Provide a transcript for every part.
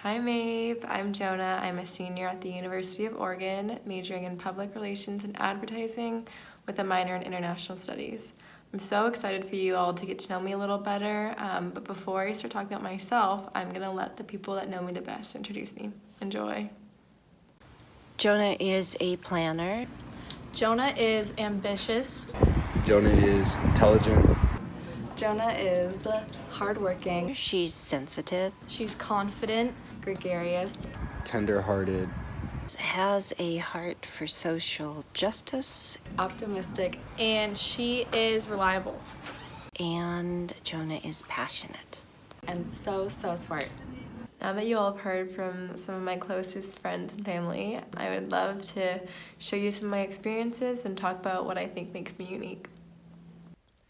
Hi MAIP, I'm Jonah. I'm a senior at the University of Oregon, majoring in public relations and advertising with a minor in international studies. I'm so excited for you all to get to know me a little better, but before I start talking about myself, I'm gonna let the people that know me the best introduce me. Enjoy. Jonah is a planner. Jonah is ambitious. Jonah is intelligent. Jonah is hardworking. She's sensitive. She's confident, Gregarious. Tender-hearted. Has a heart for social justice. Optimistic. and she is reliable. And Jonah is passionate. And so smart. Now that you all have heard from some of my closest friends and family, I would love to show you some of my experiences and talk about what I think makes me unique.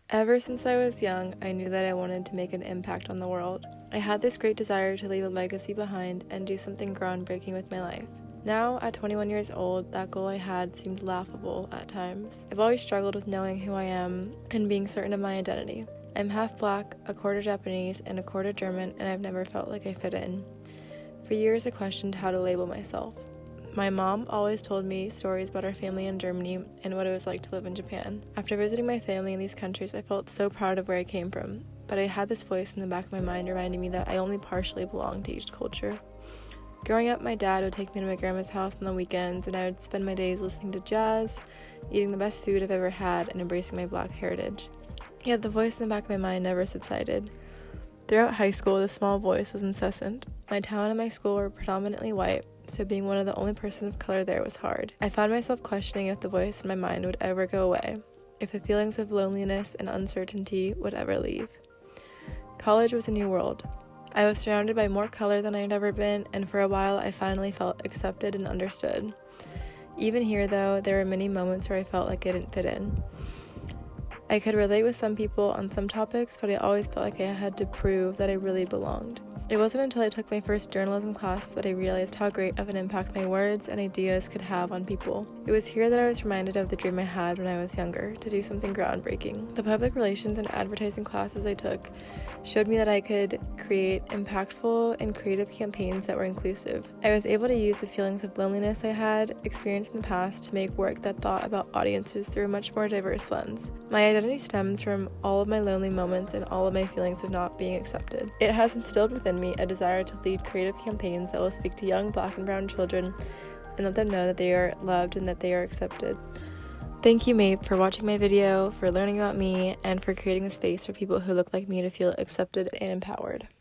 Ever since I was young, I knew that I wanted to make an impact on the world. I had this great desire to leave a legacy behind and do something groundbreaking with my life. Now, at 21 years old, that goal I had seemed laughable at times. I've always struggled with knowing who I am and being certain of my identity. I'm half black, a quarter Japanese, and a quarter German, and I've never felt like I fit in. For years, I questioned how to label myself. My mom always told me stories about our family in Germany and what it was like to live in Japan. After visiting my family in these countries, I felt so proud of where I came from, but I had this voice in the back of my mind reminding me that I only partially belonged to each culture. Growing up, my dad would take me to my grandma's house on the weekends, and I would spend my days listening to jazz, eating the best food I've ever had, and embracing my black heritage. Yet the voice in the back of my mind never subsided. Throughout high school, the small voice was incessant. My town and my school were predominantly white, so being one of the only person of color there was hard. I found myself questioning if the voice in my mind would ever go away, if the feelings of loneliness and uncertainty would ever leave. College was a new world. I was surrounded by more color than I'd ever been, and for a while I finally felt accepted and understood. Even here, though, there were many moments where I felt like I didn't fit in. I could relate with some people on some topics, but I always felt like I had to prove that I really belonged. It wasn't until I took my first journalism class that I realized how great of an impact my words and ideas could have on people. It was here that I was reminded of the dream I had when I was younger, to do something groundbreaking. The public relations and advertising classes I took showed me that I could create impactful and creative campaigns that were inclusive. I was able to use the feelings of loneliness I had experienced in the past to make work that thought about audiences through a much more diverse lens. My identity stems from all of my lonely moments and all of my feelings of not being accepted. It has instilled within me a desire to lead creative campaigns that will speak to young black and brown children and let them know that they are loved and that they are accepted. Thank you, MAIP, for watching my video, for learning about me, and for creating a space for people who look like me to feel accepted and empowered.